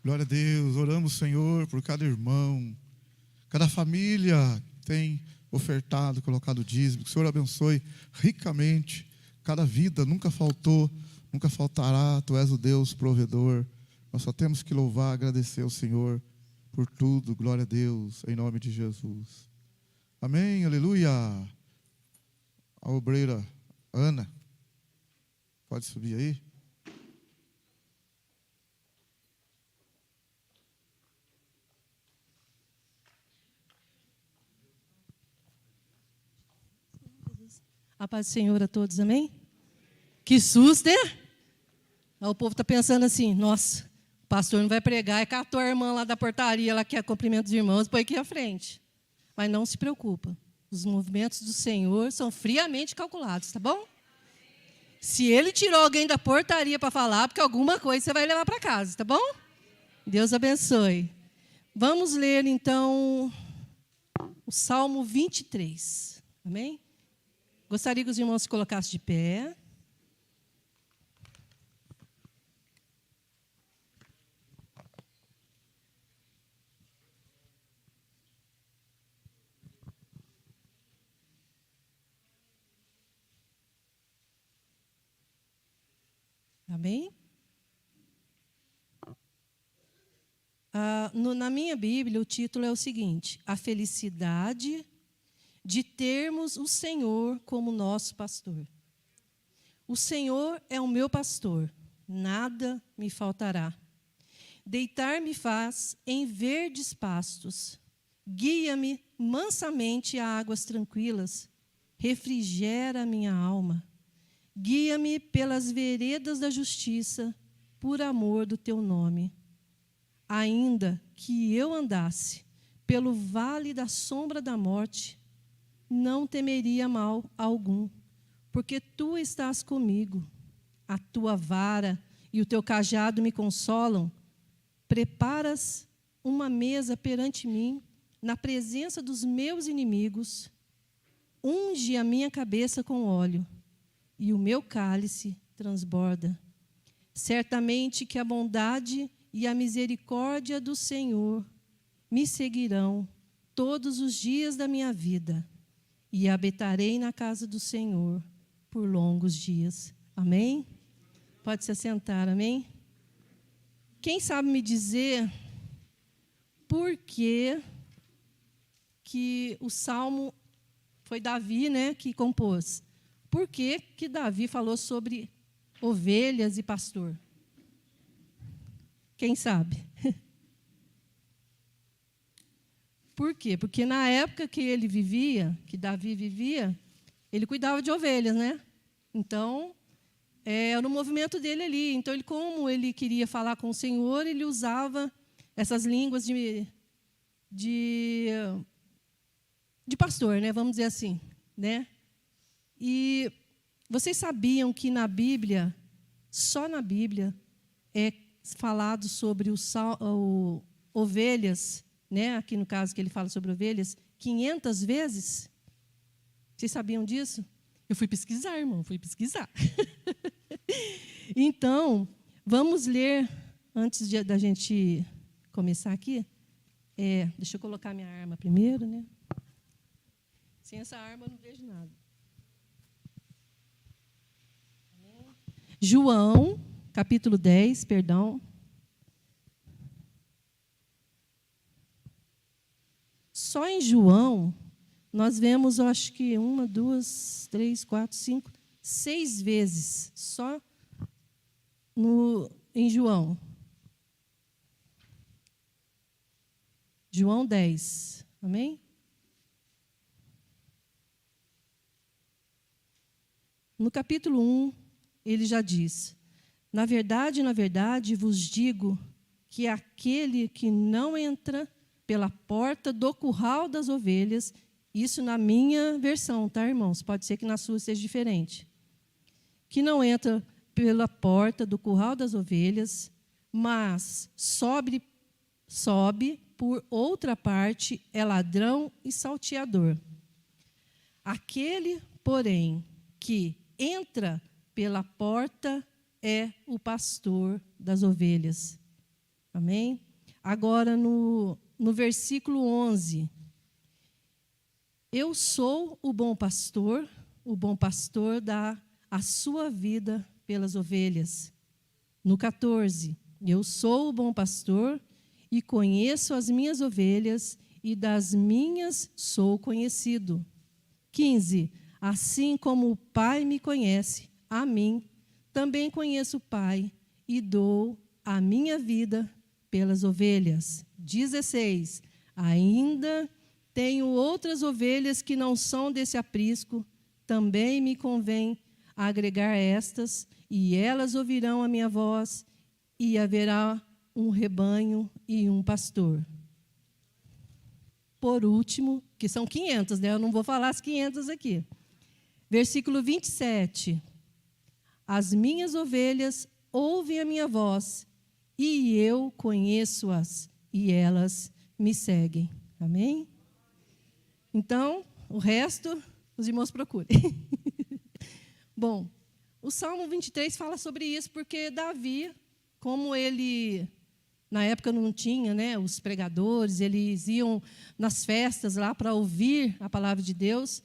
Glória a Deus. Oramos, Senhor, por cada irmão, cada família que tem ofertado, colocado dízimo. Que o Senhor abençoe ricamente cada vida. Nunca faltou, nunca faltará. Tu és o Deus provedor. Nós só temos que louvar, agradecer ao Senhor por tudo. Glória a Deus, em nome de Jesus. Amém, aleluia. A obreira Ana, pode subir aí? A paz do Senhor a todos, amém? Que susto, né? O povo está pensando assim, nossa, o pastor não vai pregar, é catou a irmã lá da portaria, lá que é cumprimento dos irmãos, põe aqui à frente. Mas não se preocupa, os movimentos do Senhor são friamente calculados, tá bom? Se Ele tirou alguém da portaria para falar, porque alguma coisa você vai levar para casa, tá bom? Deus abençoe. Vamos ler, então, o Salmo 23, amém? Gostaria que os irmãos se colocassem de pé. Amém? Na minha Bíblia, o título é o seguinte: A felicidade de termos o Senhor como nosso pastor. O Senhor é o meu pastor, nada me faltará. Deitar-me faz em verdes pastos, guia-me mansamente a águas tranquilas, refrigera a minha alma. Guia-me pelas veredas da justiça, por amor do teu nome. Ainda que eu andasse pelo vale da sombra da morte, não temeria mal algum, porque tu estás comigo. A tua vara e o teu cajado me consolam. Preparas uma mesa perante mim, na presença dos meus inimigos. Unge a minha cabeça com óleo, e o meu cálice transborda. Certamente que a bondade e a misericórdia do Senhor me seguirão todos os dias da minha vida, e habitarei na casa do Senhor por longos dias. Amém? Pode se assentar, amém? Quem sabe me dizer por que o Salmo foi Davi, né, que compôs? Por que Davi falou sobre ovelhas e pastor? Quem sabe? Por quê? Porque na época que ele vivia, que Davi vivia, ele cuidava de ovelhas, né? Então, era o movimento dele ali. Então, como ele queria falar com o Senhor, ele usava essas línguas de pastor, né? Vamos dizer assim, né? E vocês sabiam que na Bíblia, só na Bíblia, é falado sobre ovelhas, né? Aqui no caso que ele fala sobre ovelhas, 500 vezes? Vocês sabiam disso? Eu fui pesquisar, irmão, fui pesquisar. Então, vamos ler, antes da gente começar aqui. Deixa eu colocar minha arma primeiro, né? Sem essa arma eu não vejo nada. João, capítulo 10, perdão. Só em João, nós vemos, eu acho que 1, 2, 3, 4, 5, 6 vezes, só em João. João 10, amém? No capítulo 1, ele já diz: na verdade, vos digo que aquele que não entra pela porta do curral das ovelhas, isso na minha versão, tá, irmãos? Pode ser que na sua seja diferente. Que não entra pela porta do curral das ovelhas, mas sobe por outra parte, é ladrão e salteador. Aquele, porém, que entra pela porta é o pastor das ovelhas. Amém? Agora, no versículo 11. Eu sou o bom pastor dá a sua vida pelas ovelhas. No 14. Eu sou o bom pastor e conheço as minhas ovelhas, e das minhas sou conhecido. 15. Assim como o Pai me conhece, a mim, também conheço o Pai, e dou a minha vida pelas ovelhas. 16. Ainda tenho outras ovelhas que não são desse aprisco, também me convém agregar estas, e elas ouvirão a minha voz, e haverá um rebanho e um pastor. Por último, que são 500, né? Eu não vou falar as 500 aqui. Versículo 27. As minhas ovelhas ouvem a minha voz, e eu conheço-as, e elas me seguem. Amém? Então, o resto, os irmãos procurem. Bom, o Salmo 23 fala sobre isso, porque Davi, como ele, na época não tinha, né, os pregadores, eles iam nas festas lá para ouvir a palavra de Deus,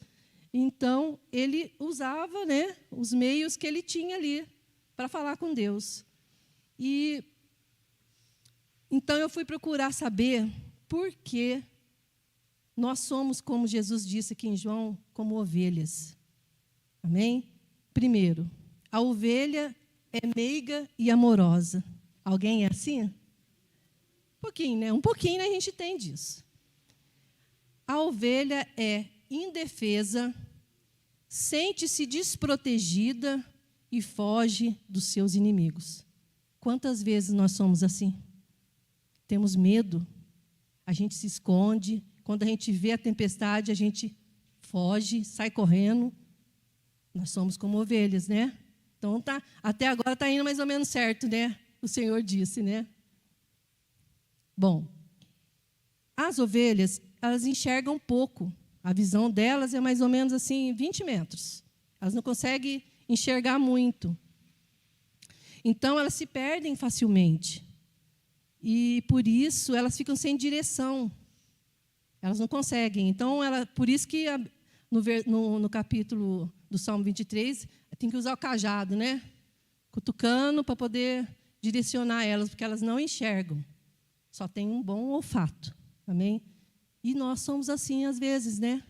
então ele usava, né, os meios que ele tinha ali para falar com Deus. E então eu fui procurar saber por que nós somos, como Jesus disse aqui em João, como ovelhas. Amém? Primeiro, a ovelha é meiga e amorosa. Alguém é assim? Um pouquinho, né? Um pouquinho a gente tem disso. A ovelha é indefesa, sente-se desprotegida e foge dos seus inimigos. Quantas vezes nós somos assim? Temos medo, a gente se esconde. Quando a gente vê a tempestade, a gente foge, sai correndo. Nós somos como ovelhas, né? Então, até agora está indo mais ou menos certo, né? O Senhor disse, né? Bom, as ovelhas, elas enxergam pouco. A visão delas é mais ou menos assim, 20 metros. Elas não conseguem enxergar muito. Então, elas se perdem facilmente. E, por isso, elas ficam sem direção. Elas não conseguem. Então, por isso que no capítulo do Salmo 23, tem que usar o cajado, né? Cutucando para poder direcionar elas, porque elas não enxergam. Só tem um bom olfato. Amém? E nós somos assim às vezes, né?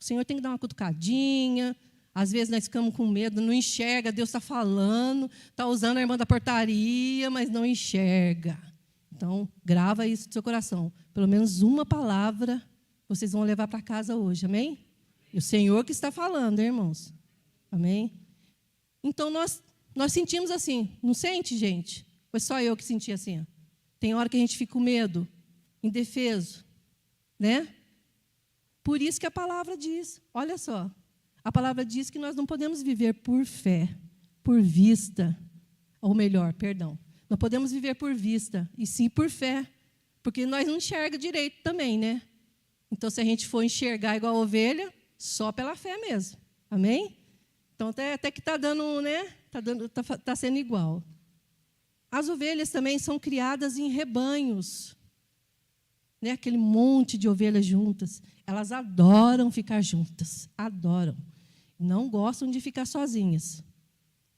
O Senhor tem que dar uma cutucadinha. Às vezes nós ficamos com medo, não enxerga, Deus está falando, está usando a irmã da portaria, mas não enxerga. Então, grava isso no seu coração. Pelo menos uma palavra vocês vão levar para casa hoje, amém? E o Senhor que está falando, hein, irmãos? Amém? Então, nós sentimos assim, não sente, gente? Foi só eu que senti assim. Tem hora que a gente fica com medo, indefeso, né? Por isso que a palavra diz, olha só, a palavra diz que nós não podemos viver por fé, por vista, ou melhor, perdão, não podemos viver por vista, e sim por fé, porque nós não enxergamos direito também, né? Então, se a gente for enxergar igual a ovelha, só pela fé mesmo, amém? Então, até que está dando, né? Está sendo igual. As ovelhas também são criadas em rebanhos, né? Aquele monte de ovelhas juntas. Elas adoram ficar juntas, adoram. Não gostam de ficar sozinhas.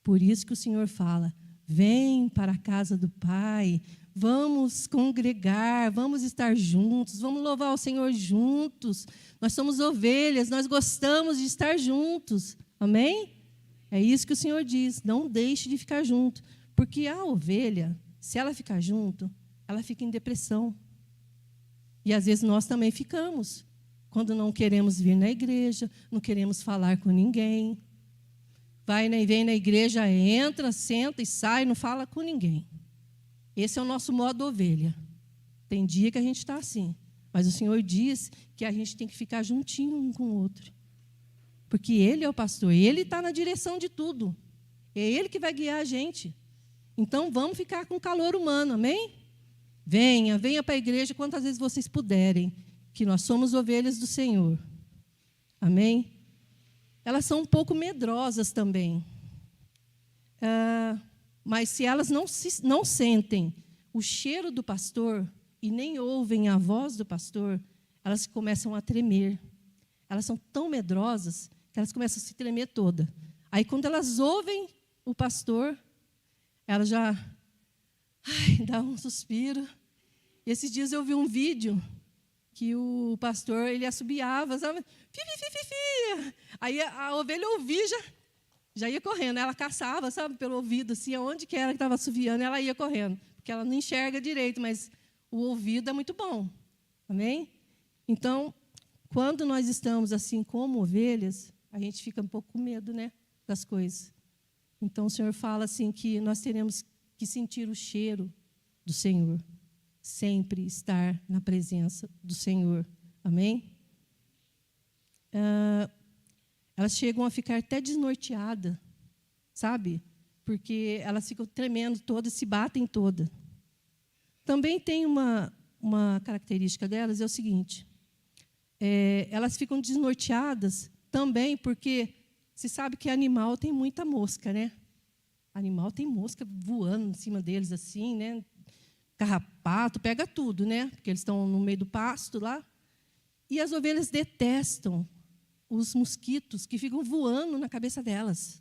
Por isso que o Senhor fala, vem para a casa do Pai, vamos congregar, vamos estar juntos, vamos louvar o Senhor juntos. Nós somos ovelhas, nós gostamos de estar juntos. Amém? É isso que o Senhor diz, não deixe de ficar junto. Porque a ovelha, se ela ficar junto, ela fica em depressão. E às vezes nós também ficamos. Quando não queremos vir na igreja, não queremos falar com ninguém. Vem na igreja, entra, senta e sai, não fala com ninguém. Esse é o nosso modo ovelha. Tem dia que a gente está assim. Mas o Senhor diz que a gente tem que ficar juntinho um com o outro. Porque Ele é o pastor, Ele está na direção de tudo. É Ele que vai guiar a gente. Então, vamos ficar com calor humano, amém? Venha para a igreja quantas vezes vocês puderem, que nós somos ovelhas do Senhor. Amém? Elas são um pouco medrosas também. Mas se elas não sentem o cheiro do pastor e nem ouvem a voz do pastor, elas começam a tremer. Elas são tão medrosas que elas começam a se tremer toda. Aí, quando elas ouvem o pastor, elas já dá um suspiro. E esses dias eu vi um vídeo que o pastor, ele assobiava, sabe? Fi, fi, fi, fi, fi. Aí a ovelha ouvia, já ia correndo. Ela caçava, sabe, pelo ouvido, assim, aonde que era que estava assobiando, ela ia correndo. Porque ela não enxerga direito, mas o ouvido é muito bom. Amém? Então, quando nós estamos assim como ovelhas, a gente fica um pouco com medo, né, das coisas. Então, o Senhor fala assim que nós teremos que sentir o cheiro do Senhor. Sempre estar na presença do Senhor. Amém? Elas chegam a ficar até desnorteadas, sabe? Porque elas ficam tremendo todas, se batem todas. Também tem uma característica delas, é o seguinte, elas ficam desnorteadas também porque se sabe que animal tem muita mosca, né? Animal tem mosca voando em cima deles assim, né? Carrapato, pega tudo, né? Porque eles estão no meio do pasto lá. E as ovelhas detestam os mosquitos que ficam voando na cabeça delas.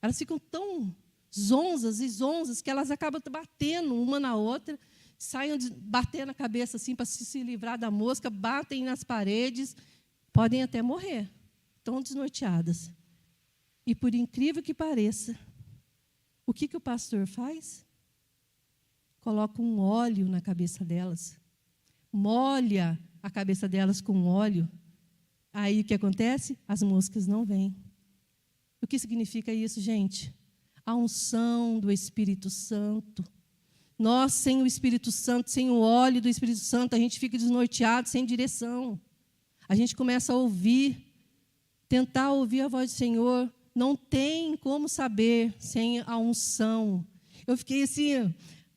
Elas ficam tão zonzas e zonzas que elas acabam batendo uma na outra, saem batendo a cabeça assim para se livrar da mosca, batem nas paredes, podem até morrer, tão desnorteadas. E por incrível que pareça, o que o pastor faz? Coloca um óleo na cabeça delas, molha a cabeça delas com óleo. Aí o que acontece? As moscas não vêm. O que significa isso, gente? A unção do Espírito Santo. Nós, sem o Espírito Santo, sem o óleo do Espírito Santo, a gente fica desnorteado, sem direção. A gente começa a ouvir, tentar ouvir a voz do Senhor. Não tem como saber sem a unção. Eu fiquei assim,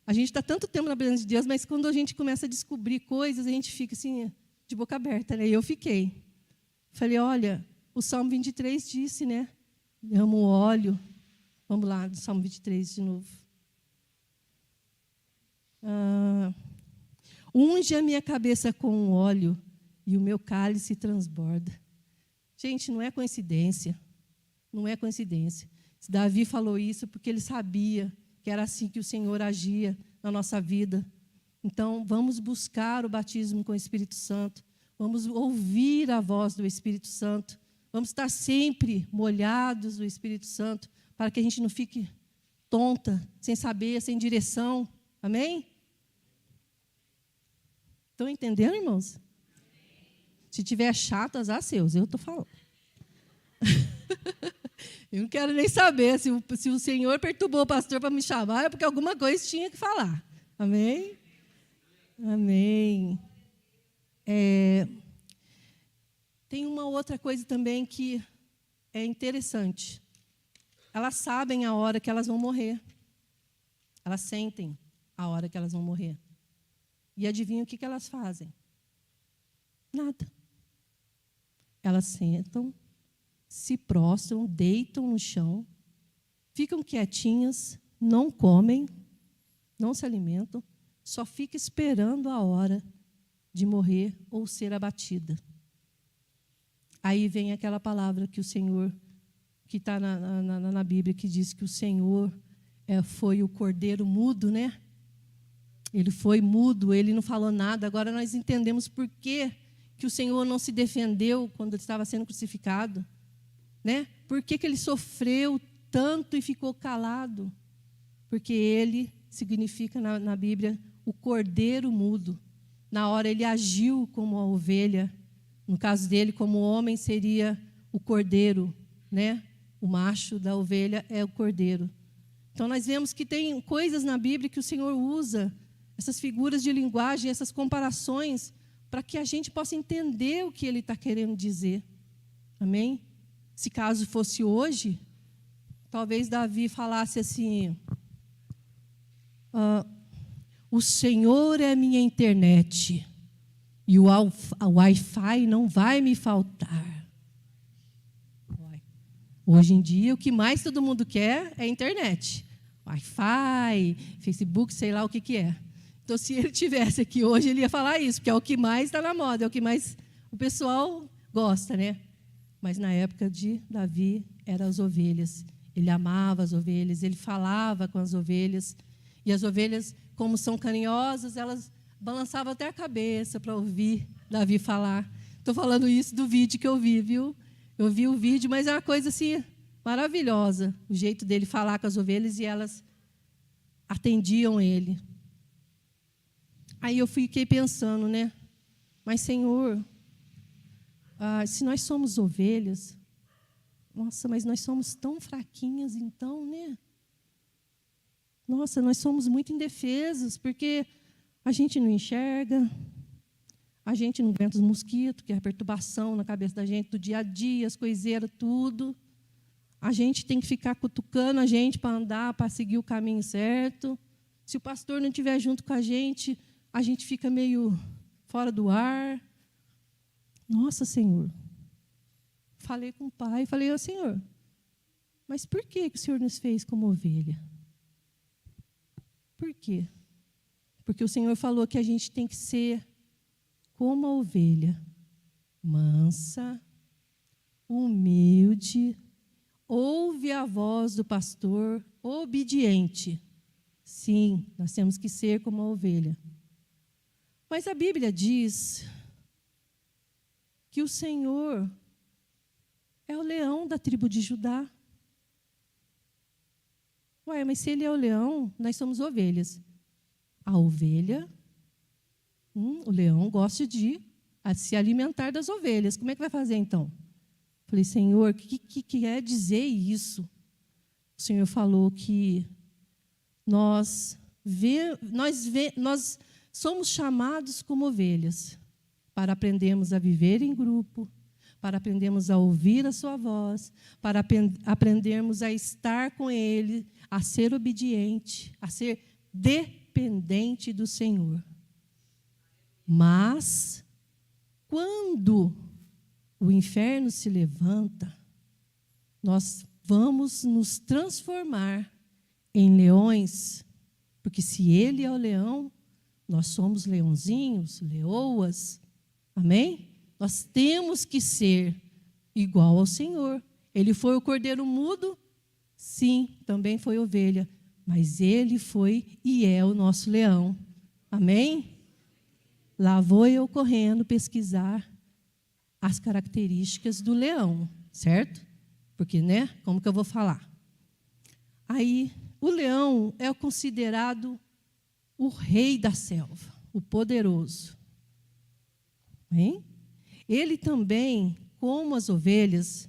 a gente está tanto tempo na presença de Deus, mas quando a gente começa a descobrir coisas, a gente fica assim, de boca aberta, né? E eu fiquei. Falei, olha, o Salmo 23 disse, né? Amo o óleo. Vamos lá, do Salmo 23 de novo. Unge a minha cabeça com óleo e o meu cálice transborda. Gente, não é coincidência. Não é coincidência. Davi falou isso porque ele sabia que era assim que o Senhor agia na nossa vida. Então, vamos buscar o batismo com o Espírito Santo. Vamos ouvir a voz do Espírito Santo. Vamos estar sempre molhados do Espírito Santo para que a gente não fique tonta, sem saber, sem direção. Amém? Estão entendendo, irmãos? Se tiver chato, azar seus, eu estou falando. Eu não quero nem saber se o Senhor perturbou o pastor para me chamar, é porque alguma coisa tinha que falar. Amém? Amém. Tem uma outra coisa também que é interessante. Elas sabem a hora que elas vão morrer. Elas sentem a hora que elas vão morrer. E adivinha o que elas fazem? Nada. Elas sentam, se prostram, deitam no chão, ficam quietinhas, não comem, não se alimentam, só ficam esperando a hora de morrer ou ser abatida. Aí vem aquela palavra que o Senhor, que está na Bíblia, que diz que o Senhor foi o cordeiro mudo, né? Ele foi mudo, ele não falou nada. Agora nós entendemos por que o Senhor não se defendeu quando ele estava sendo crucificado. Né? Por que ele sofreu tanto e ficou calado? Porque ele significa na Bíblia o cordeiro mudo. Na hora ele agiu como a ovelha. No caso dele, como homem, seria o cordeiro, né? O macho da ovelha é o cordeiro. Então, nós vemos que tem coisas na Bíblia que o Senhor usa, essas figuras de linguagem, essas comparações, para que a gente possa entender o que ele está querendo dizer. Amém? Se caso fosse hoje, talvez Davi falasse assim, o Senhor é minha internet e o Wi-Fi não vai me faltar. Hoje em dia, o que mais todo mundo quer é internet. Wi-Fi, Facebook, sei lá o que é. Então, se ele tivesse aqui hoje, ele ia falar isso, porque é o que mais está na moda, é o que mais o pessoal gosta, né? Mas na época de Davi, eram as ovelhas. Ele amava as ovelhas, ele falava com as ovelhas. E as ovelhas, como são carinhosas, elas balançavam até a cabeça para ouvir Davi falar. Estou falando isso do vídeo que eu vi, viu? Eu vi o vídeo, mas é uma coisa assim maravilhosa, o jeito dele falar com as ovelhas e elas atendiam ele. Aí eu fiquei pensando, né? Mas, Senhor, se nós somos ovelhas, nossa, mas nós somos tão fraquinhas então, né? Nossa, nós somos muito indefesas, porque a gente não enxerga, a gente não aguenta os mosquitos, que é a perturbação na cabeça da gente do dia a dia, as coiseiras, tudo. A gente tem que ficar cutucando a gente para andar, para seguir o caminho certo. Se o pastor não estiver junto com a gente fica meio fora do ar. Nossa, Senhor. Falei com o pai, falei, Senhor, mas por que o Senhor nos fez como ovelha? Por quê? Porque o Senhor falou que a gente tem que ser como a ovelha, mansa, humilde, ouve a voz do pastor, obediente. Sim, nós temos que ser como a ovelha. Mas a Bíblia diz que o Senhor é o leão da tribo de Judá. Ué, mas se ele é o leão, nós somos ovelhas. A ovelha, o leão gosta de se alimentar das ovelhas. Como é que vai fazer então? Falei, Senhor, o que quer dizer isso? O Senhor falou que nós somos chamados como ovelhas para aprendermos a viver em grupo, para aprendermos a ouvir a sua voz, para aprendermos a estar com Ele, a ser obediente, a ser dependente do Senhor. Mas, quando o inferno se levanta, nós vamos nos transformar em leões, porque se Ele é o leão, nós somos leãozinhos, leoas, amém? Nós temos que ser igual ao Senhor. Ele foi o cordeiro mudo? Sim, também foi ovelha. Mas Ele foi e é o nosso leão. Amém? Lá vou eu correndo pesquisar as características do leão, certo? Porque, né? Como que eu vou falar? Aí, o leão é considerado o rei da selva, o poderoso. Amém? Ele também, como as ovelhas,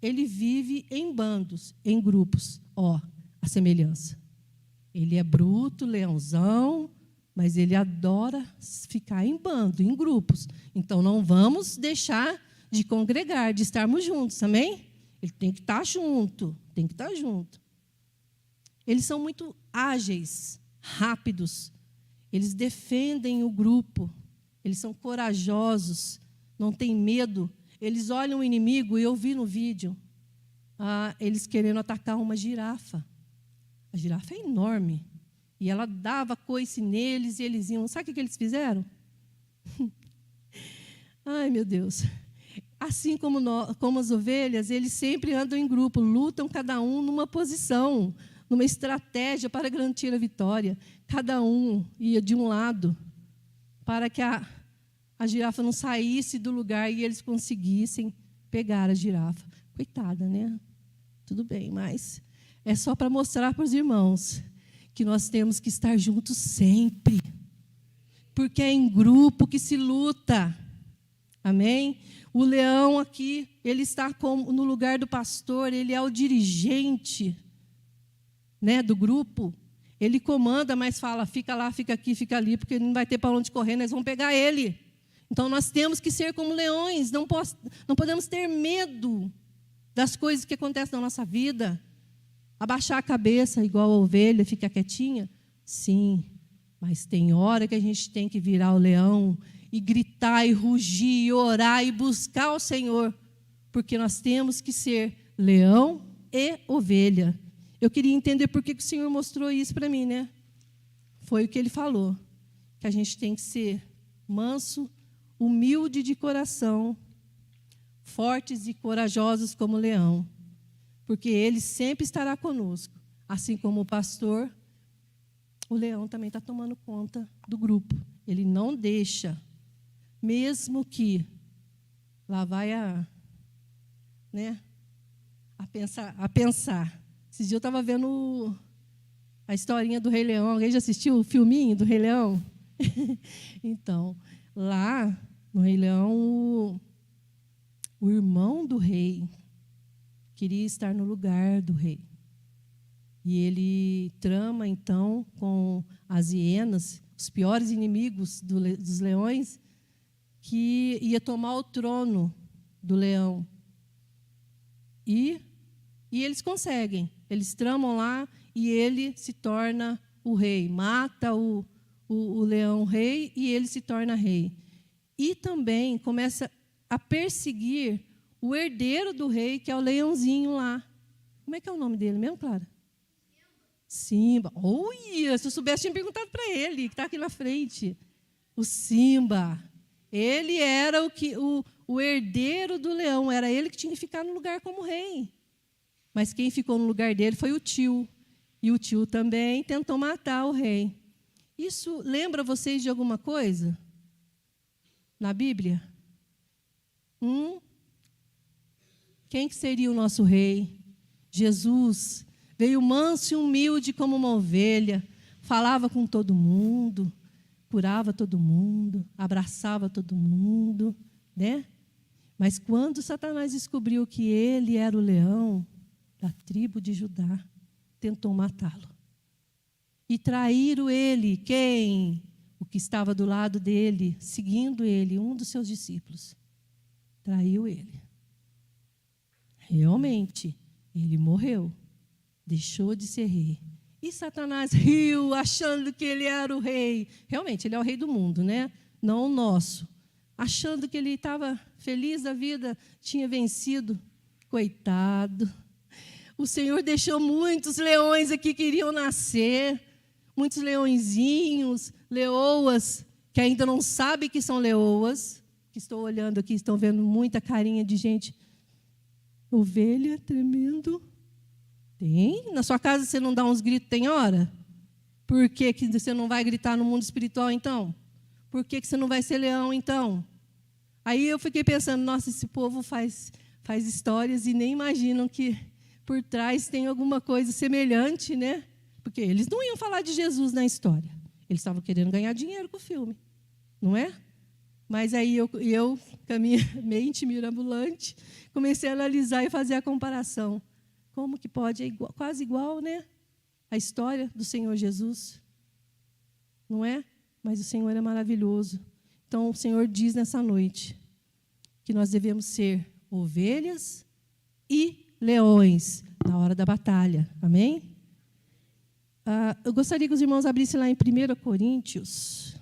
ele vive em bandos, em grupos. Ó, a semelhança. Ele é bruto, leãozão, mas ele adora ficar em bando, em grupos. Então, não vamos deixar de congregar, de estarmos juntos, amém? Ele tem que estar junto, tem que estar junto. Eles são muito ágeis, rápidos. Eles defendem o grupo. Eles são corajosos, não têm medo. Eles olham o inimigo, e eu vi no vídeo, eles querendo atacar uma girafa. A girafa é enorme. E ela dava coice neles e eles iam. Sabe o que eles fizeram? Ai, meu Deus. Assim como as ovelhas, eles sempre andam em grupo, lutam cada um numa posição, numa estratégia para garantir a vitória. Cada um ia de um lado, para que a girafa não saísse do lugar e eles conseguissem pegar a girafa. Coitada, né? Tudo bem, mas é só para mostrar para os irmãos que nós temos que estar juntos sempre, porque é em grupo que se luta. Amém? O leão aqui, ele está no lugar do pastor, ele é o dirigente, né, do grupo. Ele comanda, mas fala, fica lá, fica aqui, fica ali, porque não vai ter para onde correr, nós vamos pegar ele. Então, nós temos que ser como leões, não podemos ter medo das coisas que acontecem na nossa vida. Abaixar a cabeça, igual a ovelha, ficar quietinha? Sim, mas tem hora que a gente tem que virar o leão e gritar, e rugir, e orar, e buscar o Senhor, porque nós temos que ser leão e ovelha. Eu queria entender por que o Senhor mostrou isso para mim, né? Foi o que Ele falou. que a gente tem que ser manso, humilde de coração, fortes e corajosos como o leão, porque ele sempre estará conosco. Assim como o pastor, o leão também está tomando conta do grupo. Ele não deixa, mesmo que lá vai a pensar. Esses dias eu estava vendo a historinha do Rei Leão. Alguém já assistiu o filminho do Rei Leão? Então, lá no Rei Leão, o irmão do rei queria estar no lugar do rei. E ele trama, então, com as hienas, os piores inimigos dos leões, que ia tomar o trono do leão. E eles conseguem. Eles tramam lá e ele se torna o rei. Mata o leão rei e ele se torna rei. E também começa a perseguir o herdeiro do rei, que é o leãozinho lá. Como é que é o nome dele mesmo, Clara? Simba. Olha, se eu soubesse, tinha perguntado para ele, que está aqui na frente. O Simba. Ele era o herdeiro do leão, era ele que tinha que ficar no lugar como rei. Mas quem ficou no lugar dele foi o tio. E o tio também tentou matar o rei. Isso lembra vocês de alguma coisa? Na Bíblia? Quem que seria o nosso rei? Jesus. Veio manso e humilde como uma ovelha. Falava com todo mundo. Curava todo mundo. Abraçava todo mundo. Né? Mas quando Satanás descobriu que ele era o leão da tribo de Judá, tentou matá-lo. E traíram ele. Quem? O que estava do lado dele, seguindo ele, um dos seus discípulos. Traiu ele. Realmente, ele morreu. Deixou de ser rei. E Satanás riu, achando que ele era o rei. Realmente, ele é o rei do mundo, né? Não o nosso. Achando que ele estava feliz da vida, tinha vencido. Coitado. O Senhor deixou muitos leões aqui que iriam nascer. Muitos leõezinhos, leoas, que ainda não sabem que são leoas. Que estou olhando aqui, estão vendo muita carinha de gente. Ovelha, tremendo. Tem? Na sua casa você não dá uns gritos, tem hora? Por que você não vai gritar no mundo espiritual, então? Por que você não vai ser leão, então? Aí eu fiquei pensando, nossa, esse povo faz histórias e nem imaginam que por trás tem alguma coisa semelhante, né? Porque eles não iam falar de Jesus na história. Eles estavam querendo ganhar dinheiro com o filme, não é? Mas aí eu com a minha mente mirabolante, comecei a analisar e fazer a comparação. Como que pode? É quase igual, né? A história do Senhor Jesus. Não é? Mas o Senhor é maravilhoso. Então, o Senhor diz nessa noite que nós devemos ser ovelhas e leões na hora da batalha. Amém? Eu gostaria que os irmãos abrissem lá em 1 Coríntios.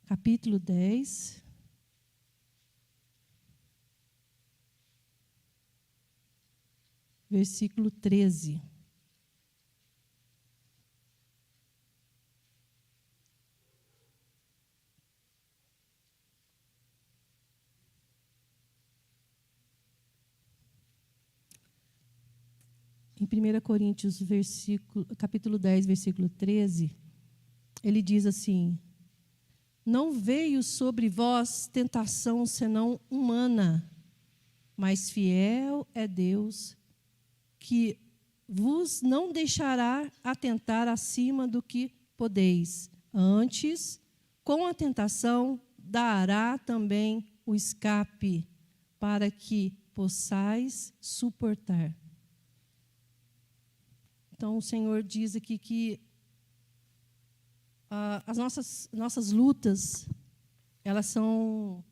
Capítulo 10. Versículo 13. Em 1 Coríntios, capítulo 10, versículo 13, ele diz assim: não veio sobre vós tentação senão humana, mas fiel é Deus, que vos não deixará atentar acima do que podeis. Antes, com a tentação, dará também o escape, para que possais suportar. Então, o Senhor diz aqui que as nossas lutas, elas são,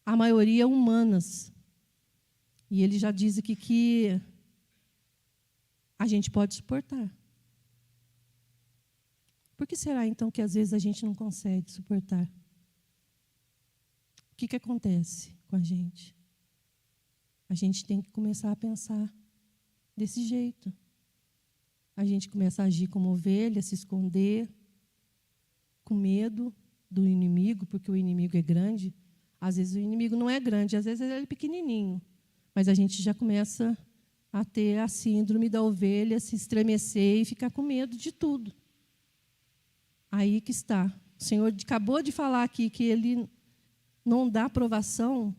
a maioria, humanas. E Ele já diz aqui que a gente pode suportar. Por que será, então, que às vezes a gente não consegue suportar? O que acontece com a gente? A gente tem que começar a pensar desse jeito. A gente começa a agir como ovelha, se esconder, com medo do inimigo, porque o inimigo é grande. Às vezes o inimigo não é grande, às vezes ele é pequenininho. Mas a gente já começa a ter a síndrome da ovelha, se estremecer e ficar com medo de tudo. Aí que está. O Senhor acabou de falar aqui que Ele não dá provação,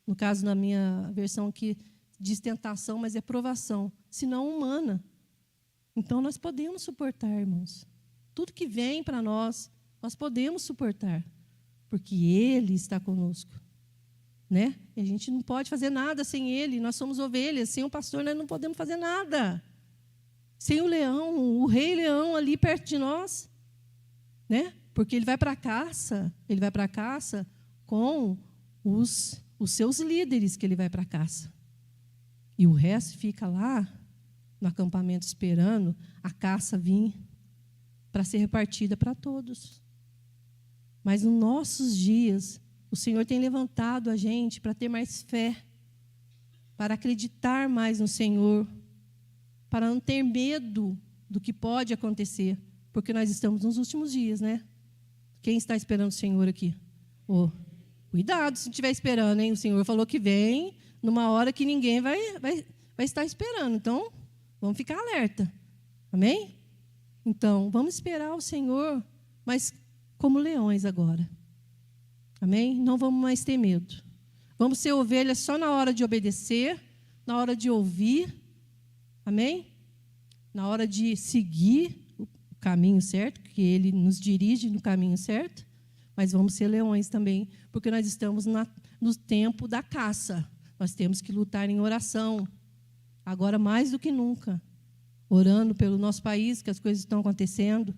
no caso, na minha versão aqui, diz tentação, mas é provação, senão humana. Então, nós podemos suportar, irmãos. Tudo que vem para nós podemos suportar, porque Ele está conosco. Né? E a gente não pode fazer nada sem Ele. Nós somos ovelhas, sem o pastor nós não podemos fazer nada. Sem o leão, o rei leão ali perto de nós. Né? Porque ele vai para a caça com os seus líderes que ele vai para a caça. E o resto fica lá no acampamento esperando a caça vir para ser repartida para todos. Mas nos nossos dias, o Senhor tem levantado a gente para ter mais fé, para acreditar mais no Senhor, para não ter medo do que pode acontecer, porque nós estamos nos últimos dias, né? Quem está esperando o Senhor aqui? Oh, cuidado se estiver esperando, hein? O Senhor falou que vem numa hora que ninguém vai estar esperando. Então, vamos ficar alerta. Amém? Então, vamos esperar o Senhor, mas como leões agora. Amém? Não vamos mais ter medo. Vamos ser ovelhas só na hora de obedecer, na hora de ouvir. Amém? Na hora de seguir o caminho certo, que Ele nos dirige no caminho certo. Mas vamos ser leões também, porque nós estamos no tempo da caça. Nós temos que lutar em oração. Agora, mais do que nunca. Orando pelo nosso país, que as coisas estão acontecendo.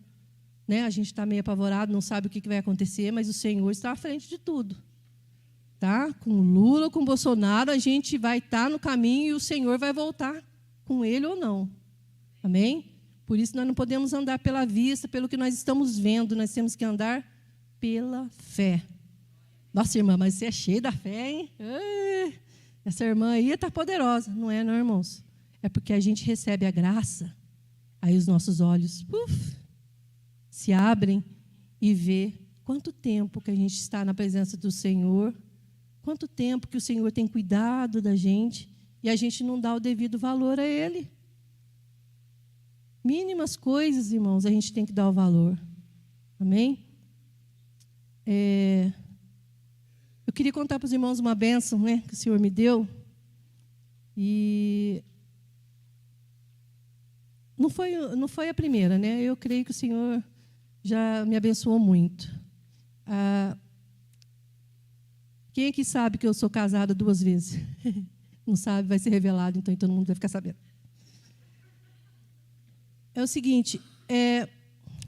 Né? A gente está meio apavorado, não sabe o que vai acontecer, mas o Senhor está à frente de tudo. Tá? Com Lula, com Bolsonaro, a gente vai estar no caminho e o Senhor vai voltar com ele ou não. Amém? Por isso nós não podemos andar pela vista, pelo que nós estamos vendo, nós temos que andar pela fé. Nossa, irmã, mas você é cheia da fé, hein? Essa irmã aí está poderosa. Não é, não, irmãos? É porque a gente recebe a graça, aí os nossos olhos se abrem e vê quanto tempo que a gente está na presença do Senhor, quanto tempo que o Senhor tem cuidado da gente e a gente não dá o devido valor a Ele. Mínimas coisas, irmãos, a gente tem que dar o valor. Amém? Eu queria contar para os irmãos uma bênção, né, que o Senhor me deu. E não foi a primeira, né? Eu creio que o Senhor já me abençoou muito. Quem aqui sabe que eu sou casada 2 vezes? Não sabe, vai ser revelado, então todo mundo vai ficar sabendo. É o seguinte,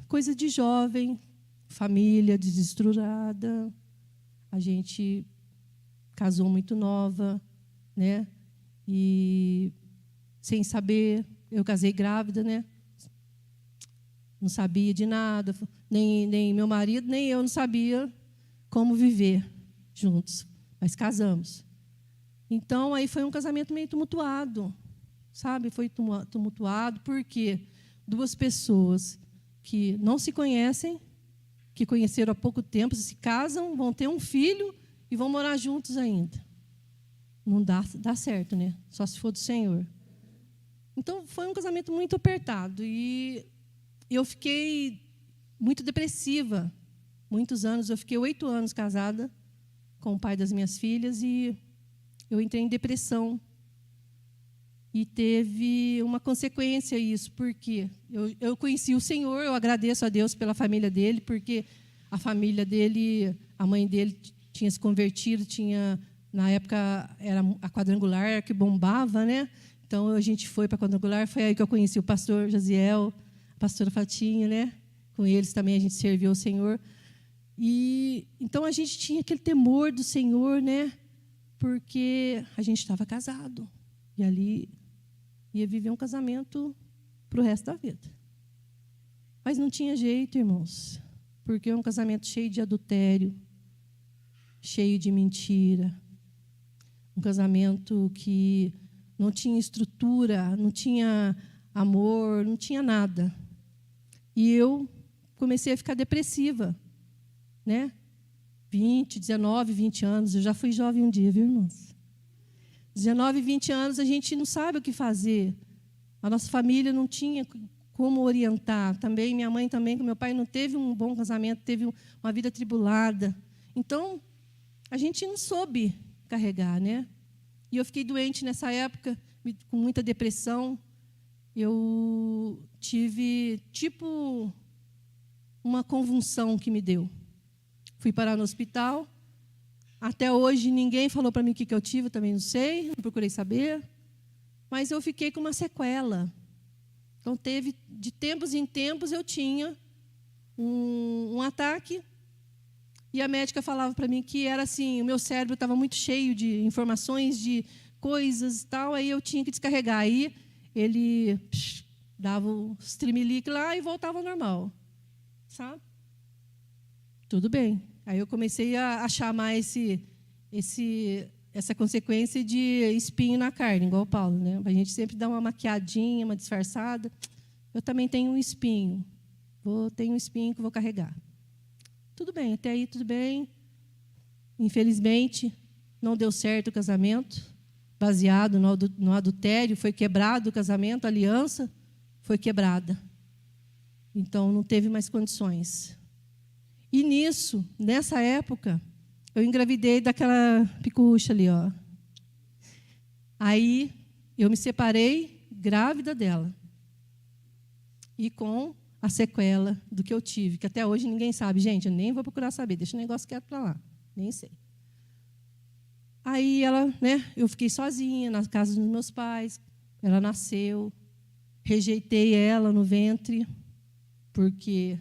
coisa de jovem, família desestruturada, a gente casou muito nova, né? E sem saber, eu casei grávida, né? Não sabia de nada, nem meu marido, nem eu não sabia como viver juntos, mas casamos. Então, aí foi um casamento meio tumultuado, sabe? Foi tumultuado porque 2 pessoas que não se conhecem, que conheceram há pouco tempo, se casam, vão ter um filho e vão morar juntos ainda. Não dá certo, né? Só se for do Senhor. Então, foi um casamento muito apertado e eu fiquei muito depressiva. Muitos anos, eu fiquei 8 anos casada com o pai das minhas filhas e eu entrei em depressão. E teve uma consequência isso, porque eu conheci o Senhor, eu agradeço a Deus pela família dele, porque a família dele, a mãe dele tinha se convertido, na época era a quadrangular que bombava, né? Então a gente foi para a quadrangular, foi aí que eu conheci o pastor Jaziel, a pastora Fatinha, né? Com eles também a gente serviu ao Senhor. E então a gente tinha aquele temor do Senhor, né? Porque a gente estava casado. E ali ia viver um casamento para o resto da vida. Mas não tinha jeito, irmãos, porque é um casamento cheio de adultério, cheio de mentira, um casamento que não tinha estrutura, não tinha amor, não tinha nada. E eu comecei a ficar depressiva, né? 19, 20 anos, eu já fui jovem um dia, viu, irmãos? 19, 20 anos, a gente não sabe o que fazer. A nossa família não tinha como orientar. Também, minha mãe também, com meu pai, não teve um bom casamento, teve uma vida atribulada. Então, a gente não soube carregar, né? E eu fiquei doente nessa época, com muita depressão. Eu tive, tipo, uma convulsão que me deu. Fui parar no hospital. Até hoje, ninguém falou para mim o que eu tive, eu também não sei, não procurei saber. Mas eu fiquei com uma sequela. Então, de tempos em tempos, eu tinha um ataque. E a médica falava para mim que era assim, o meu cérebro estava muito cheio de informações, de coisas e tal, aí eu tinha que descarregar. Aí ele dava o streamlink lá e voltava ao normal. Sabe? Tudo bem. Aí eu comecei a chamar essa consequência de espinho na carne, igual o Paulo, né? A gente sempre dá uma maquiadinha, uma disfarçada. Eu também tenho um espinho. Tenho um espinho que vou carregar. Tudo bem, até aí tudo bem. Infelizmente, não deu certo o casamento, baseado no adultério, foi quebrado o casamento, a aliança foi quebrada. Então, não teve mais condições. E nessa época, eu engravidei daquela picucha ali, ó. Aí, eu me separei grávida dela. E com a sequela do que eu tive, que até hoje ninguém sabe. Gente, eu nem vou procurar saber, deixa o negócio quieto para lá, nem sei. Aí ela, né, eu fiquei sozinha na casa dos meus pais, ela nasceu, rejeitei ela no ventre, porque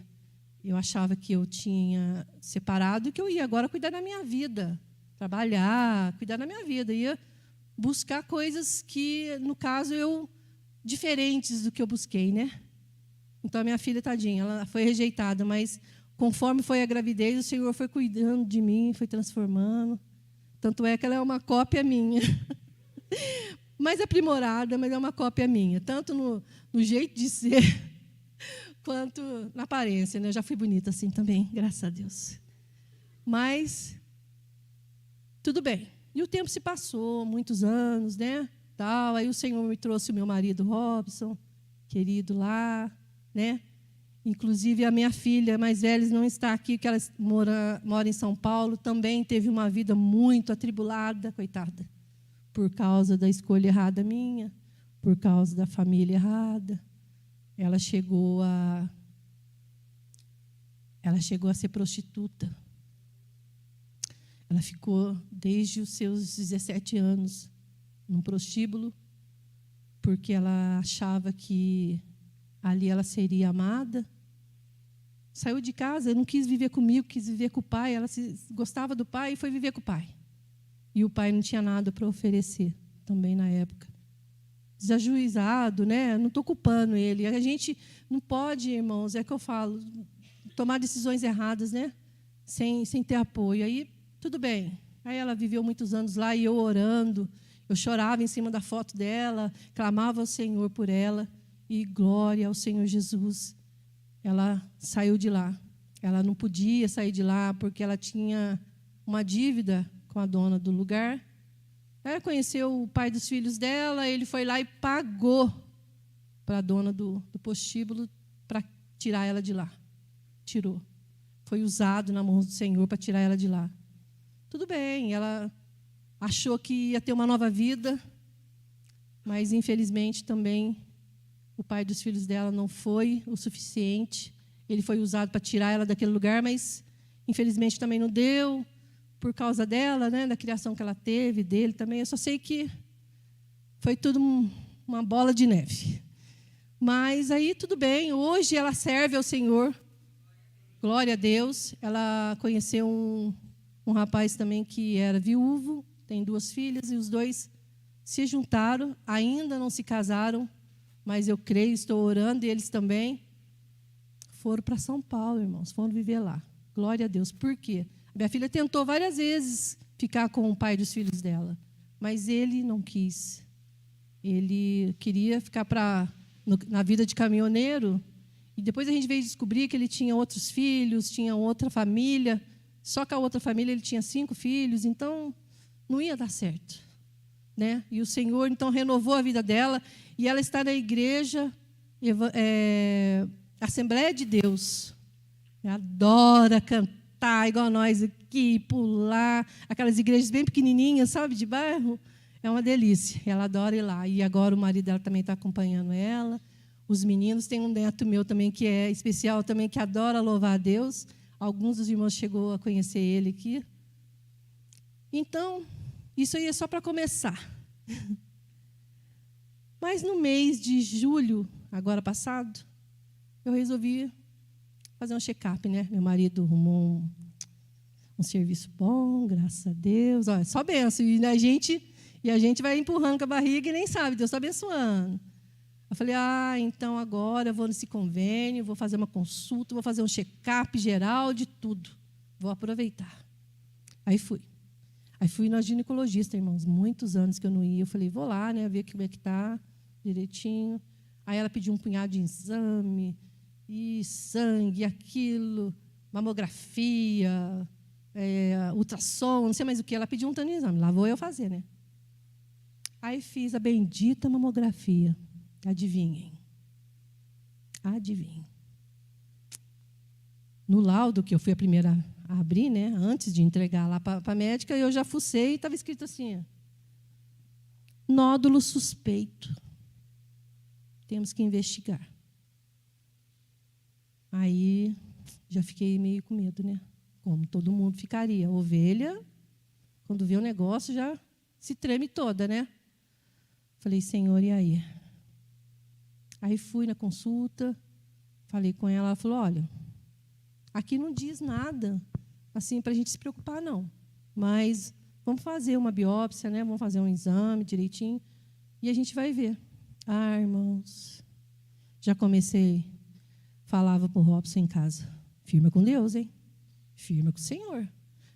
eu achava que eu tinha separado e que eu ia agora cuidar da minha vida, trabalhar, cuidar da minha vida, ia buscar coisas que, no caso, diferentes do que eu busquei, né? Então, a minha filha, tadinha, ela foi rejeitada, mas conforme foi a gravidez, o Senhor foi cuidando de mim, foi transformando. Tanto é que ela é uma cópia minha. Mais aprimorada, mas é uma cópia minha. Tanto no jeito de ser, quanto na aparência, né? Eu já fui bonita assim também, graças a Deus. Mas, tudo bem. E o tempo se passou, muitos anos, né? Tal. Aí o Senhor me trouxe o meu marido, Robson, querido lá, né? Inclusive, a minha filha mais velha não está aqui, porque ela mora em São Paulo, também teve uma vida muito atribulada, coitada, por causa da escolha errada minha, por causa da família errada. Ela chegou a ser prostituta. Ela ficou desde os seus 17 anos num prostíbulo, porque ela achava que ali ela seria amada. Saiu de casa, não quis viver comigo, quis viver com o pai. Ela gostava do pai e foi viver com o pai. E o pai não tinha nada para oferecer, também na época. Desajuizado, né? Não estou culpando ele. A gente não pode, irmãos, é que eu falo, tomar decisões erradas, né? Sem ter apoio. Aí, tudo bem. Aí ela viveu muitos anos lá e eu orando. Eu chorava em cima da foto dela, clamava ao Senhor por ela. E glória ao Senhor Jesus. Ela saiu de lá. Ela não podia sair de lá porque ela tinha uma dívida com a dona do lugar. Ela conheceu o pai dos filhos dela, ele foi lá e pagou para a dona do prostíbulo para tirar ela de lá. Tirou. Foi usado na mão do Senhor para tirar ela de lá. Tudo bem, ela achou que ia ter uma nova vida, mas, infelizmente, também o pai dos filhos dela não foi o suficiente. Ele foi usado para tirar ela daquele lugar, mas, infelizmente, também não deu, por causa dela, né, da criação que ela teve, dele também. Eu só sei que foi tudo uma bola de neve. Mas aí, tudo bem. Hoje ela serve ao Senhor. Glória a Deus. Ela conheceu um rapaz também que era viúvo, tem 2 filhas, e os 2 se juntaram, ainda não se casaram, mas eu creio, estou orando, e eles também foram para São Paulo, irmãos, foram viver lá. Glória a Deus. Por quê? A minha filha tentou várias vezes ficar com o pai dos filhos dela, mas ele não quis. ele queria ficar na vida de caminhoneiro, e depois a gente veio descobrir que ele tinha outros filhos, tinha outra família, só que a outra família ele tinha 5 filhos, então não ia dar certo, né? E o Senhor, então, renovou a vida dela, e ela está na igreja, Assembleia de Deus. Ela adora cantar, igual nós aqui, pular, aquelas igrejas bem pequenininhas, sabe, de bairro. É uma delícia, ela adora ir lá. E agora o marido dela também está acompanhando ela. Os meninos, tem um neto meu também que é especial, também que adora louvar a Deus. Alguns dos irmãos chegou a conhecer ele aqui. Então, isso aí é só para começar. Mas no mês de julho, agora passado, eu resolvi fazer um check-up, né? Meu marido arrumou um serviço bom, graças a Deus. Olha, só benção. E a gente vai empurrando com a barriga e nem sabe, Deus está abençoando. Eu falei, então agora eu vou nesse convênio, vou fazer uma consulta, vou fazer um check-up geral de tudo. Vou aproveitar. Aí fui. Aí fui na ginecologista, irmãos, muitos anos que eu não ia. Eu falei, vou lá, né, ver como é que está direitinho. Aí ela pediu um punhado de exame, e sangue, aquilo, mamografia, ultrassom, não sei mais o que. Ela pediu um tanto de exame, lá vou eu fazer, né? Aí fiz a bendita mamografia. Adivinhem. No laudo, que eu fui a primeira a abrir, né, antes de entregar lá para a médica, eu já fucei e estava escrito assim, nódulo suspeito. Temos que investigar. Aí, já fiquei meio com medo, né? Como todo mundo ficaria. Ovelha, quando vê o negócio, já se treme toda, né? Falei, Senhor, e aí? Aí fui na consulta, falei com ela, ela falou, olha, aqui não diz nada, assim, para a gente se preocupar, não. Mas vamos fazer uma biópsia, né? Vamos fazer um exame direitinho, e a gente vai ver. Irmãos, já comecei, falava para o Robson em casa, firma com Deus, hein? Firma com o Senhor.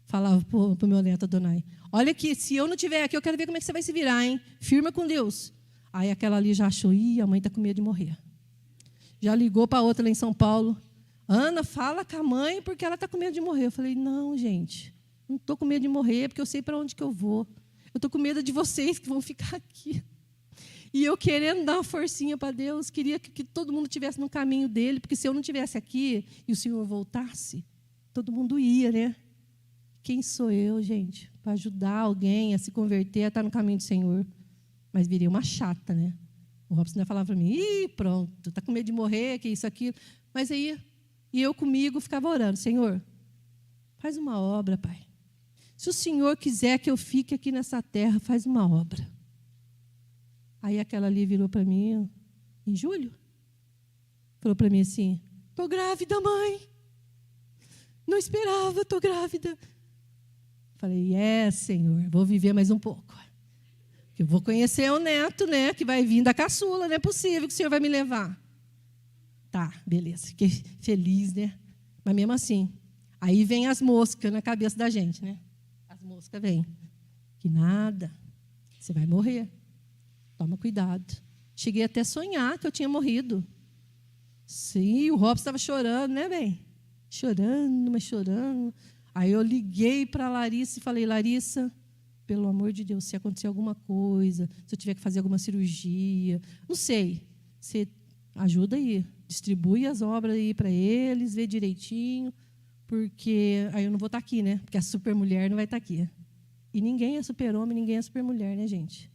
Falava para o meu neto Adonai, olha aqui, se eu não estiver aqui, eu quero ver como é que você vai se virar, hein? Firma com Deus. Aí aquela ali já achou, a mãe está com medo de morrer. Já ligou para a outra lá em São Paulo, Ana, fala com a mãe porque ela está com medo de morrer. Eu falei, não, gente, não estou com medo de morrer, porque eu sei para onde que eu vou. Eu estou com medo de vocês que vão ficar aqui. E eu querendo dar uma forcinha para Deus, queria que todo mundo estivesse no caminho dele, porque se eu não estivesse aqui e o Senhor voltasse, todo mundo ia, né? Quem sou eu, gente, para ajudar alguém a se converter, a estar no caminho do Senhor? Mas virei uma chata, né? O Robson ainda falava para mim, pronto, está com medo de morrer, que isso, aquilo. Mas aí, e eu comigo ficava orando, Senhor, faz uma obra, Pai. Se o Senhor quiser que eu fique aqui nessa terra, faz uma obra. Aí aquela ali virou para mim, em julho, falou para mim assim, estou grávida, mãe. Não esperava, estou grávida. Falei, Senhor, vou viver mais um pouco. Eu vou conhecer o neto, né, que vai vir da caçula, não é possível que o Senhor vai me levar. Tá, beleza, fiquei feliz, né? Mas mesmo assim, aí vem as moscas na cabeça da gente, né? As moscas vêm. Que nada, você vai morrer. Toma cuidado. Cheguei até a sonhar que eu tinha morrido. Sim, o Robson estava chorando, né, bem? Chorando, mas chorando. Aí eu liguei para a Larissa e falei, Larissa, pelo amor de Deus, se acontecer alguma coisa, se eu tiver que fazer alguma cirurgia, não sei, você ajuda aí, distribui as obras aí para eles, vê direitinho, porque aí eu não vou estar aqui, né? Porque a supermulher não vai estar aqui. E ninguém é super-homem, ninguém é supermulher, né, gente?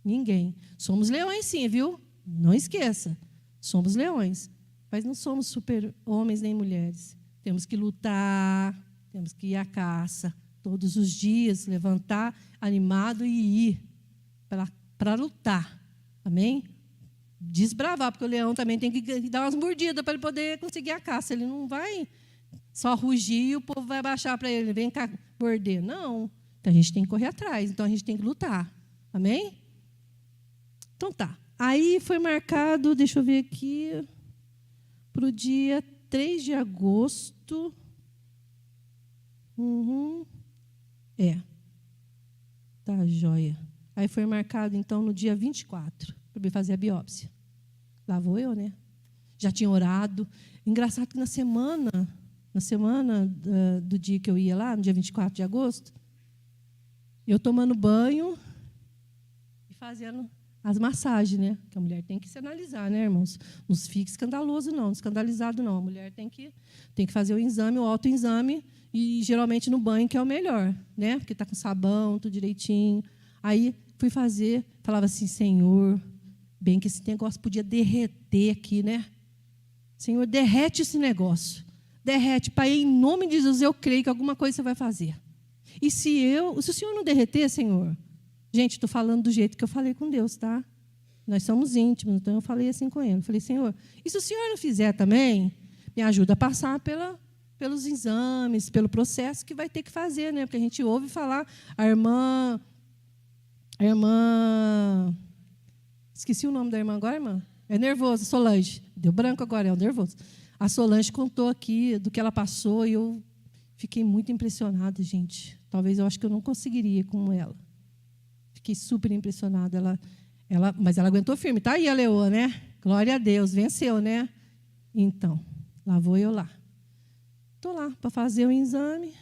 Ninguém. Somos leões, sim, viu? Não esqueça. Somos leões, mas não somos super-homens nem mulheres. Temos que lutar, temos que ir à caça, todos os dias, levantar animado e ir para lutar. Amém? Desbravar, porque o leão também tem que dar umas mordidas para ele poder conseguir a caça. Ele não vai só rugir e o povo vai baixar para ele, vem cá morder. Não. Então, a gente tem que correr atrás. Então, a gente tem que lutar. Amém? Então, tá. Aí foi marcado, deixa eu ver aqui, para o dia 3 de agosto. Tá, joia. Aí foi marcado, então, no dia 24, para me fazer a biópsia. Lá vou eu, né? Já tinha orado. Engraçado que na semana do dia que eu ia lá, no dia 24 de agosto, eu tomando banho e fazendo as massagens, né? Que a mulher tem que se analisar, né, irmãos? Não fique escandaloso, não, escandalizado, não. A mulher tem que fazer o exame, o autoexame, e geralmente no banho, que é o melhor, né? Porque está com sabão, tudo direitinho. Aí fui fazer, falava assim, Senhor, bem que esse negócio podia derreter aqui, né? Senhor, derrete esse negócio. Derrete, Pai, em nome de Jesus, eu creio que alguma coisa você vai fazer. E se o Senhor não derreter, Senhor, gente, estou falando do jeito que eu falei com Deus, tá? Nós somos íntimos, então eu falei assim com ele. Eu falei, Senhor, e se o Senhor não fizer também, me ajuda a passar pelos exames, pelo processo que vai ter que fazer, né? Porque a gente ouve falar, a irmã, esqueci o nome da irmã agora, irmã? É nervosa, Solange. Deu branco agora, é o nervoso. A Solange contou aqui do que ela passou e eu fiquei muito impressionada, gente. Talvez eu acho que eu não conseguiria como ela. Fiquei super impressionada. Mas ela aguentou firme. Tá aí a leoa, né? Glória a Deus, venceu, né? Então, lá vou eu lá. Estou lá para fazer o exame.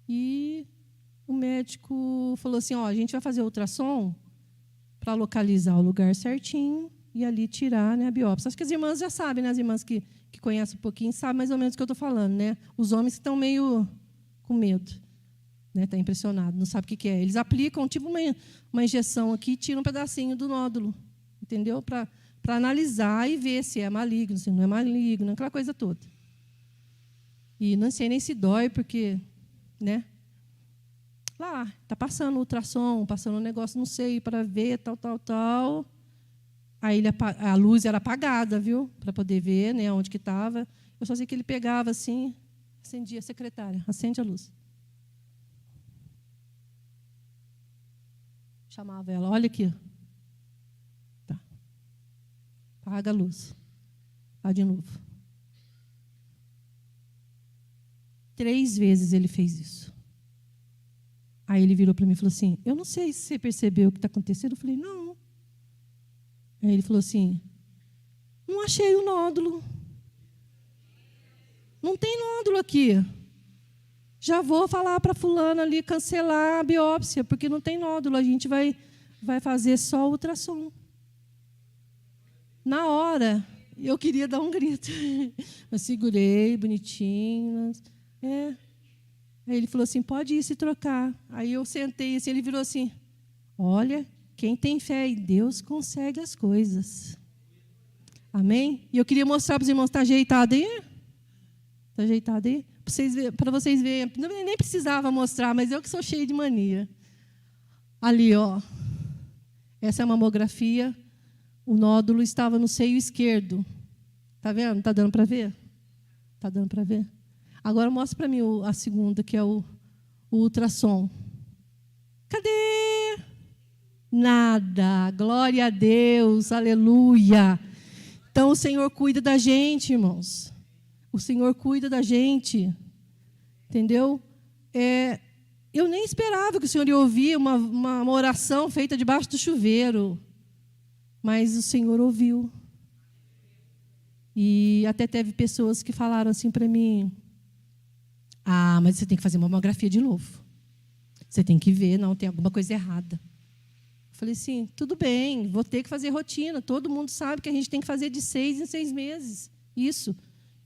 E o médico falou assim, a gente vai fazer ultrassom para localizar o lugar certinho e ali tirar, né, a biópsia. Acho que as irmãs já sabem, né? As irmãs que conhecem um pouquinho sabem mais ou menos o que eu estou falando, né? Os homens estão meio com medo, né? Está impressionado, não sabe o que é. Eles aplicam tipo uma injeção aqui e tiram um pedacinho do nódulo, entendeu? Para analisar e ver se é maligno, se não é maligno, aquela coisa toda. E não sei nem se dói, porque, né? Lá, está passando o ultrassom, passando um negócio, não sei, para ver, tal. Aí a luz era apagada, viu? Para poder ver, né, onde que estava. Eu só sei que ele pegava assim, acendia a secretária, acende a luz. Chamava ela, olha aqui. Tá. Apaga a luz. Vai de novo. 3 vezes ele fez isso. Aí ele virou para mim e falou assim, eu não sei se você percebeu o que está acontecendo. Eu falei, não. Aí ele falou assim, não achei o nódulo. Não tem nódulo aqui. Já vou falar para fulana ali cancelar a biópsia, porque não tem nódulo. A gente vai fazer só o ultrassom. Na hora, eu queria dar um grito. Mas segurei, bonitinho. Aí ele falou assim, pode ir se trocar. Aí eu sentei assim, ele virou assim, olha, quem tem fé em Deus consegue as coisas. Amém? E eu queria mostrar para os irmãos, está ajeitado aí? Está ajeitado aí? Para vocês verem, nem precisava mostrar, mas eu que sou cheia de mania. Ali, essa é a mamografia, o nódulo estava no seio esquerdo. Está vendo? Está dando para ver? Está dando para ver? Agora mostra para mim a segunda, que é o ultrassom. Cadê? Nada. Glória a Deus. Aleluia. Então, o Senhor cuida da gente, irmãos. O Senhor cuida da gente. Entendeu? Eu nem esperava que o Senhor ia ouvir uma oração feita debaixo do chuveiro. Mas o Senhor ouviu. E até teve pessoas que falaram assim para mim, mas você tem que fazer mamografia de novo. Você tem que ver, não, tem alguma coisa errada. Eu falei assim, tudo bem, vou ter que fazer rotina. Todo mundo sabe que a gente tem que fazer de 6 em 6 meses. Isso.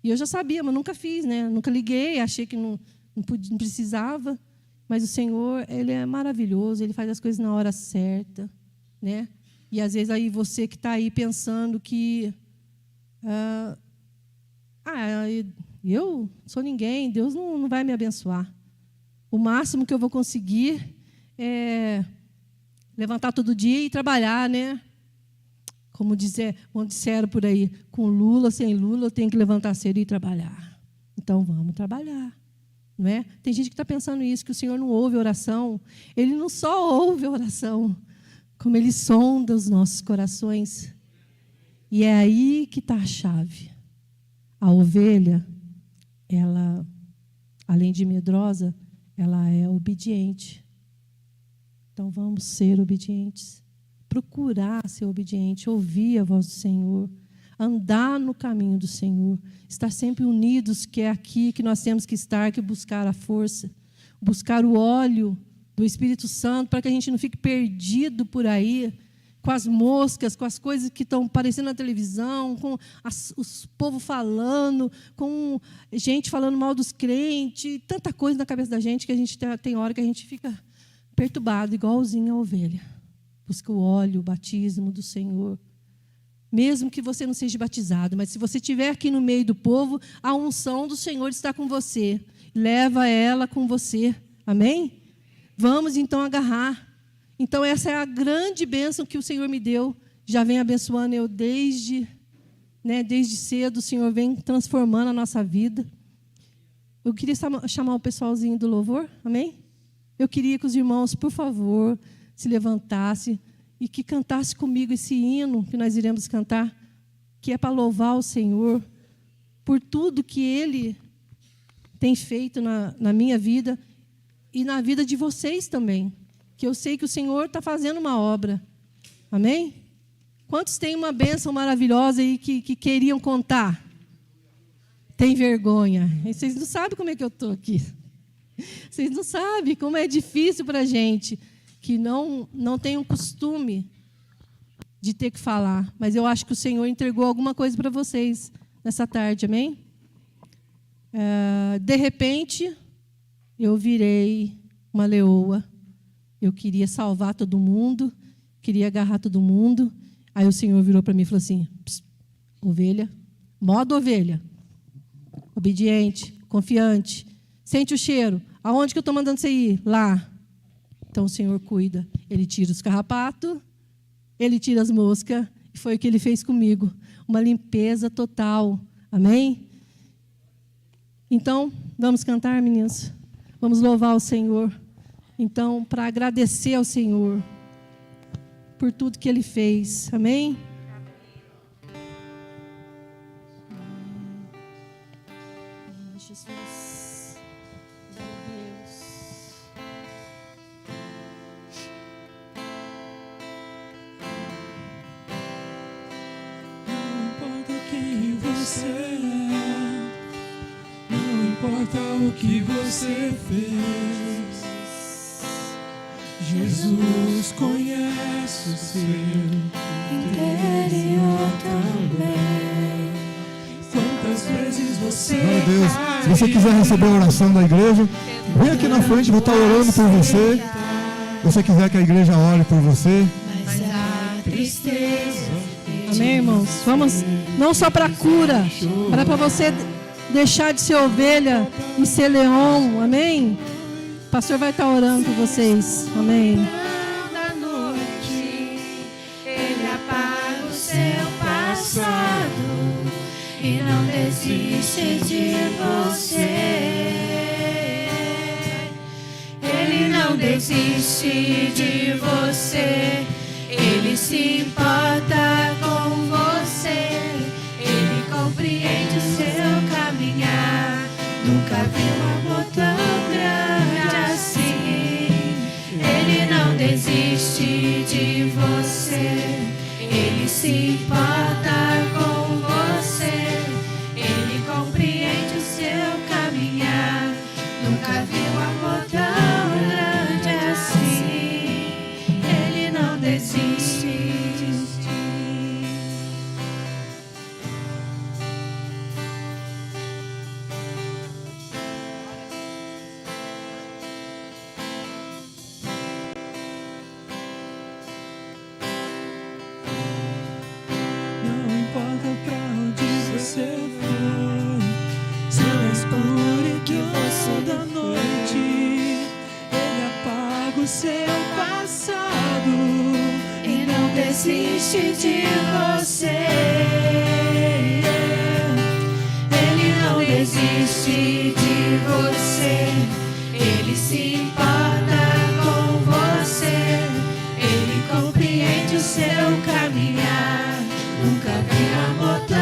E eu já sabia, mas nunca fiz, né? Nunca liguei, achei que não precisava. Mas o Senhor, Ele é maravilhoso, Ele faz as coisas na hora certa, né? E às vezes aí você que está aí pensando que eu sou ninguém, Deus não vai me abençoar. O máximo que eu vou conseguir é levantar todo dia e trabalhar, né? Como disseram por aí, com Lula, sem Lula, eu tenho que levantar cedo e trabalhar. Então, vamos trabalhar. Não é? Tem gente que está pensando isso, que o Senhor não ouve oração. Ele não só ouve a oração, como Ele sonda os nossos corações. E é aí que está a chave. A ovelha, ela, além de medrosa, ela é obediente. Então vamos ser obedientes, procurar ser obediente, ouvir a voz do Senhor, andar no caminho do Senhor, estar sempre unidos, que é aqui que nós temos que estar, que buscar a força, buscar o óleo do Espírito Santo, para que a gente não fique perdido por aí, com as moscas, com as coisas que estão aparecendo na televisão, com os povo falando, com gente falando mal dos crentes, tanta coisa na cabeça da gente que a gente tem hora que a gente fica perturbado, igualzinho a ovelha. Busca o óleo, o batismo do Senhor. Mesmo que você não seja batizado, mas se você estiver aqui no meio do povo, a unção do Senhor está com você. Leva ela com você. Amém? Vamos então agarrar. Então essa é a grande bênção que o Senhor me deu. Já vem abençoando eu desde cedo. O Senhor vem transformando a nossa vida. Eu queria chamar o pessoalzinho do louvor. Amém? Eu queria que os irmãos, por favor, se levantassem e que cantasse comigo esse hino que nós iremos cantar, que é para louvar o Senhor por tudo que Ele tem feito na minha vida e na vida de vocês também, que eu sei que o Senhor está fazendo uma obra. Amém? Quantos têm uma bênção maravilhosa aí que queriam contar? Tem vergonha. E vocês não sabem como é que eu estou aqui. Vocês não sabem como é difícil para a gente que não tem um costume de ter que falar. Mas eu acho que o Senhor entregou alguma coisa para vocês nessa tarde, amém? De repente, eu virei uma leoa. Eu queria salvar todo mundo, queria agarrar todo mundo. Aí o Senhor virou para mim e falou assim: ovelha, modo ovelha, obediente, confiante, sente o cheiro. Aonde que eu estou mandando você ir? Lá. Então o Senhor cuida. Ele tira os carrapatos, Ele tira as moscas, e foi o que Ele fez comigo. Uma limpeza total. Amém? Então, vamos cantar, meninos? Vamos louvar o Senhor. Então, para agradecer ao Senhor por tudo que Ele fez. Amém? Jesus. Meu Deus. Não importa quem você é, não importa o que você fez, Jesus conhece o seu interior também. Quantas vezes você Glória a Deus. Se você quiser receber a oração da igreja, vem aqui na frente, vou estar orando por você. Se você quiser que a igreja ore por você. mas a tristeza. Amém, irmãos? Vamos, não só para cura, para você deixar de ser ovelha e ser leão. Amém? O pastor vai estar orando por vocês. Amém. Da noite, Ele apaga o seu passado e não desiste de você. Ele não desiste de você. Ele se importa com você. Ele compreende o seu caminhar. Nunca vi um amor tão grande assim. Ele não desiste de você. Ele se importa com você. Ele compreende o seu caminhar. Nunca vi um amor tão grande assim. Ele não desiste de ti. Não importa pra onde você for, se na escuridão da noite, Ele apaga o seu passado e não desiste de você. Ele não desiste de você. Ele se importa com você. Ele compreende o seu caminhar. Nunca vi amor tão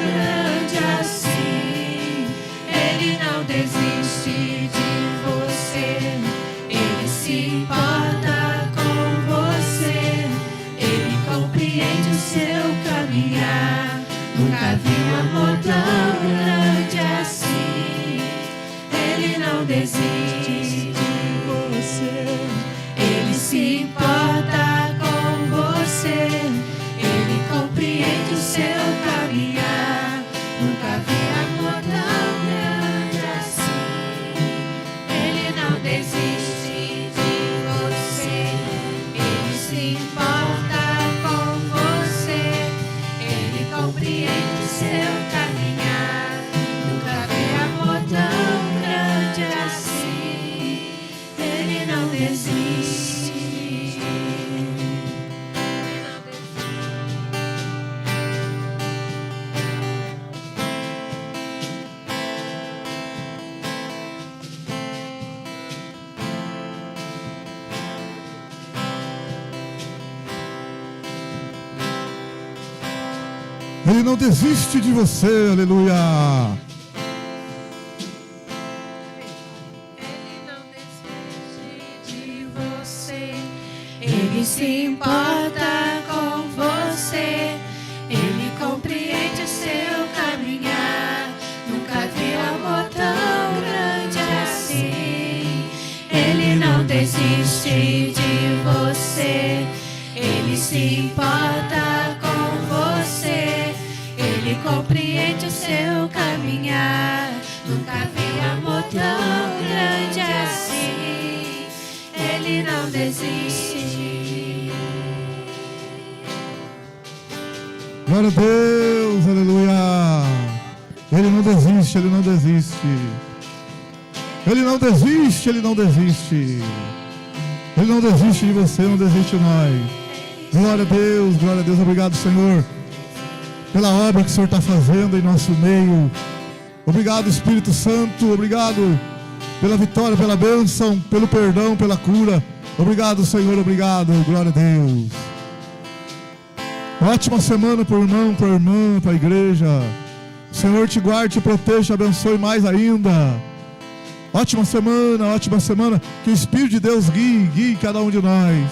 grande assim. Ele não desiste de você. Ele se importa com tão grande assim. Ele não desiste de você. Ele se importa com você. Ele compreende o seu caminhar. Nunca vi amor tão grande assim. Ele não desiste de você. Ele se importa com você. Ele compreende o seu caminhar. Nunca vi amor tão grande assim. Ele não desiste. Ele não desiste de você, aleluia. Ele não desiste de você. Ele se importa com você. Ele compreende o seu caminhar. Nunca vi amor tão grande assim. Ele não desiste de você. Ele se importa com você. Ele compreende o seu caminhar. Nunca vi amor tão grande assim. Ele não desiste. Glória a Deus, aleluia. Ele não desiste, ele não desiste. Ele não desiste, ele não desiste. Ele não desiste de você, não desiste de nós. Glória a Deus, glória a Deus. Obrigado, Senhor, pela obra que o Senhor está fazendo em nosso meio. Obrigado, Espírito Santo. Obrigado pela vitória, pela bênção, pelo perdão, pela cura. Obrigado, Senhor, obrigado. Glória a Deus. Ótima semana para o irmão, para a irmã, para a igreja. O Senhor te guarde, te proteja, te abençoe mais ainda. Ótima semana, ótima semana. Que o Espírito de Deus guie cada um de nós.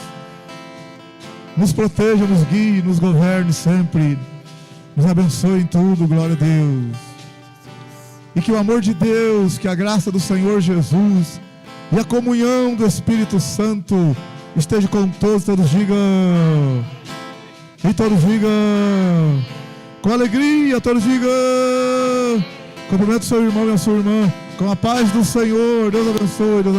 Nos proteja, nos guie, nos governe sempre. Nos abençoe em tudo, glória a Deus. E que o amor de Deus, que a graça do Senhor Jesus e a comunhão do Espírito Santo esteja com todos. Todos digam. E todos digam. Com alegria, todos digam. Cumprimento o seu irmão e a sua irmã. Com a paz do Senhor. Deus abençoe, Deus abençoe.